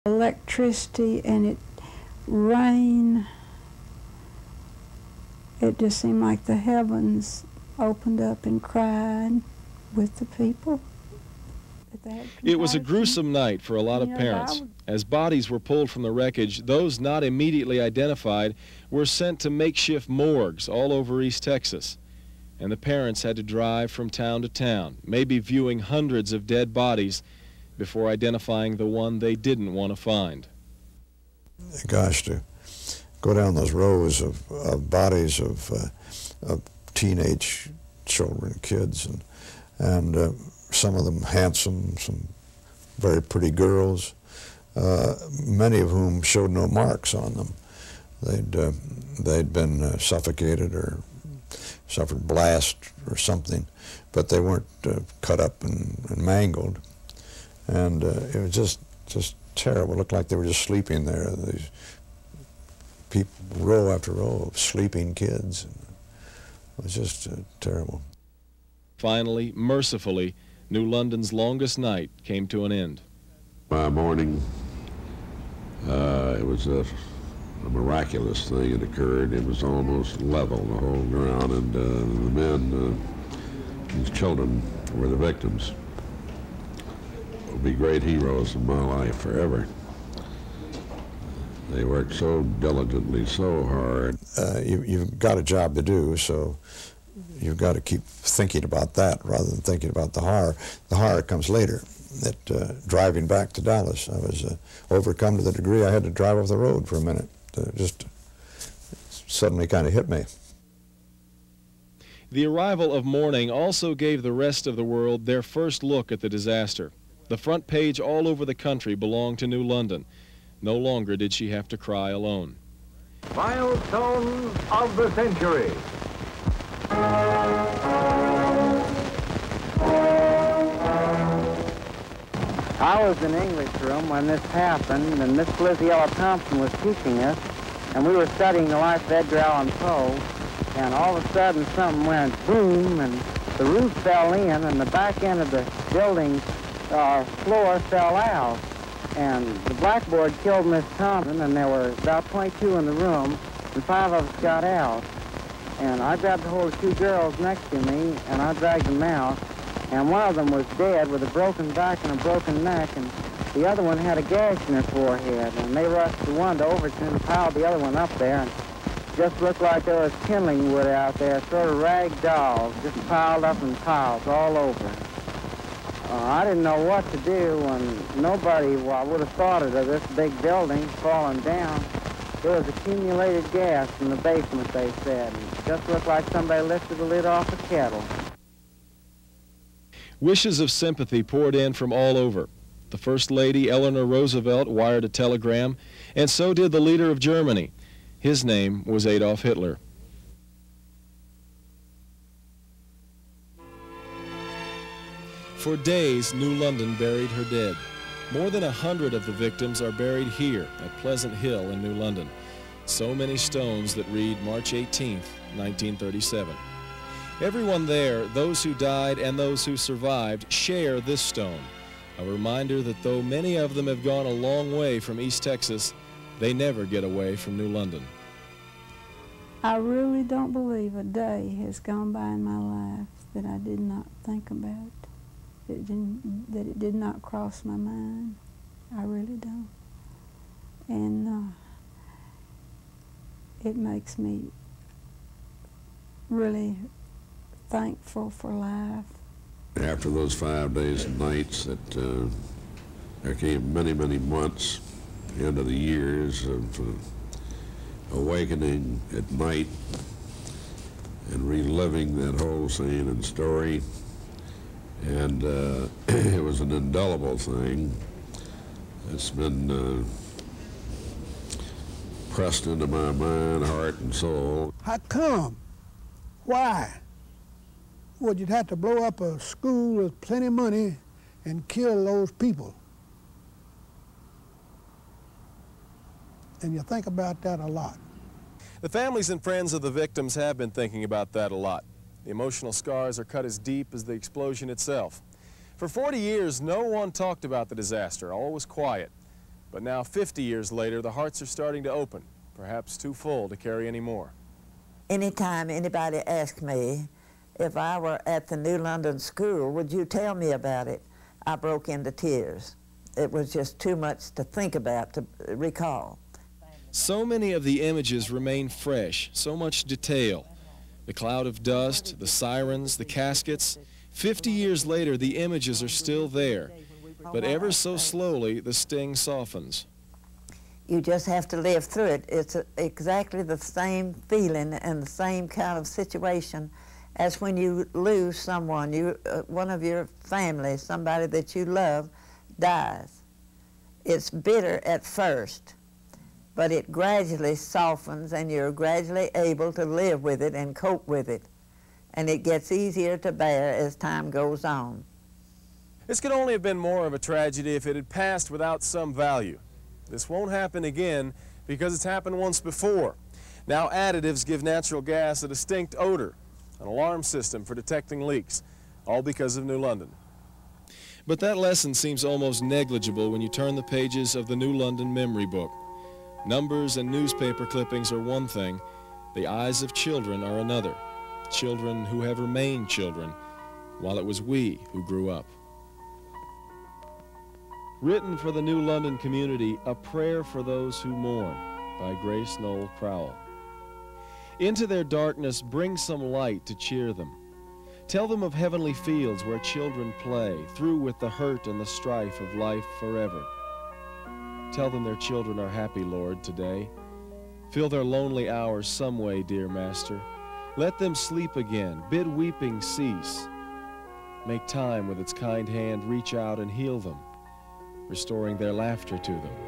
Electricity and it rain. It just seemed like the heavens opened up and cried with the people. It was a gruesome night for a lot of parents. As bodies were pulled from the wreckage, those not immediately identified were sent to makeshift morgues all over East Texas. And the parents had to drive from town to town, maybe viewing hundreds of dead bodies before identifying the one they didn't want to find. Gosh, to go down those rows of bodies of teenage children, kids, and some of them handsome, some very pretty girls, many of whom showed no marks on them. They'd been suffocated or suffered blast or something, but they weren't cut up and mangled. And it was just terrible. It looked like they were just sleeping there. These people, row after row of sleeping kids. It was just terrible. Finally, mercifully, New London's longest night came to an end. By morning, it was a miraculous thing that occurred. It was almost level, the whole ground, and the men, these children, were the victims. Will be great heroes in my life forever. They worked so diligently, so hard. You've got a job to do, so you've got to keep thinking about that rather than thinking about the horror. The horror comes later. Driving back to Dallas, I was overcome to the degree I had to drive off the road for a minute. Just suddenly kind of hit me. The arrival of morning also gave the rest of the world their first look at the disaster. The front page all over the country belonged to New London. No longer did she have to cry alone. Milestone of the century. I was in English room when this happened, and Miss Liziella Thompson was teaching us, and we were studying the life of Edgar Allan Poe, and all of a sudden something went boom, and the roof fell in, and the back end of the building floor fell out, and the blackboard killed Miss Thompson, and there were about 22 in the room, and 5 of us got out. And I grabbed a hold of 2 girls next to me, and I dragged them out. And one of them was dead with a broken back and a broken neck, and the other one had a gash in her forehead. And they rushed the one to Overton and piled the other one up there, and just looked like there was kindling wood out there, sort of rag dolls, just piled up in piles all over. I didn't know what to do, and nobody would have thought of this big building falling down. There was accumulated gas in the basement, they said. It just looked like somebody lifted the lid off a kettle. Wishes of sympathy poured in from all over. The First Lady, Eleanor Roosevelt, wired a telegram, and so did the leader of Germany. His name was Adolf Hitler. For days, New London buried her dead. More than 100 of the victims are buried here at Pleasant Hill in New London. So many stones that read March 18th, 1937. Everyone there, those who died and those who survived, share this stone. A reminder that though many of them have gone a long way from East Texas, they never get away from New London. I really don't believe a day has gone by in my life that I did not think about. That it did not cross my mind. I really don't. And it makes me really thankful for life. After those 5 days and nights, that there came many, many months, the end of the years of awakening at night and reliving that whole scene and story. And it was an indelible thing. It's been pressed into my mind, heart, and soul. How come? Why? Well, you'd have to blow up a school with plenty of money and kill those people. And you think about that a lot. The families and friends of the victims have been thinking about that a lot. The emotional scars are cut as deep as the explosion itself. For 40 years, no one talked about the disaster. All was quiet. But now, 50 years later, the hearts are starting to open, perhaps too full to carry any more. Anytime anybody asks me if I were at the New London School, would you tell me about it? I broke into tears. It was just too much to think about, to recall. So many of the images remain fresh, so much detail. The cloud of dust, the sirens, the caskets. 50 years later, the images are still there, but ever so slowly, the sting softens. You just have to live through it. It's exactly the same feeling and the same kind of situation as when you lose someone, one of your family, somebody that you love, dies. It's bitter at first, but it gradually softens and you're gradually able to live with it and cope with it. And it gets easier to bear as time goes on. This could only have been more of a tragedy if it had passed without some value. This won't happen again because it's happened once before. Now additives give natural gas a distinct odor, an alarm system for detecting leaks, all because of New London. But that lesson seems almost negligible when you turn the pages of the New London memory book. Numbers and newspaper clippings are one thing, the eyes of children are another. Children who have remained children, while it was we who grew up. Written for the New London community, A Prayer for Those Who Mourn, by Grace Noel Crowell. Into their darkness, bring some light to cheer them. Tell them of heavenly fields where children play, through with the hurt and the strife of life forever. Tell them their children are happy, Lord, today. Fill their lonely hours some way, dear Master. Let them sleep again, bid weeping cease. Make time with its kind hand reach out and heal them, restoring their laughter to them.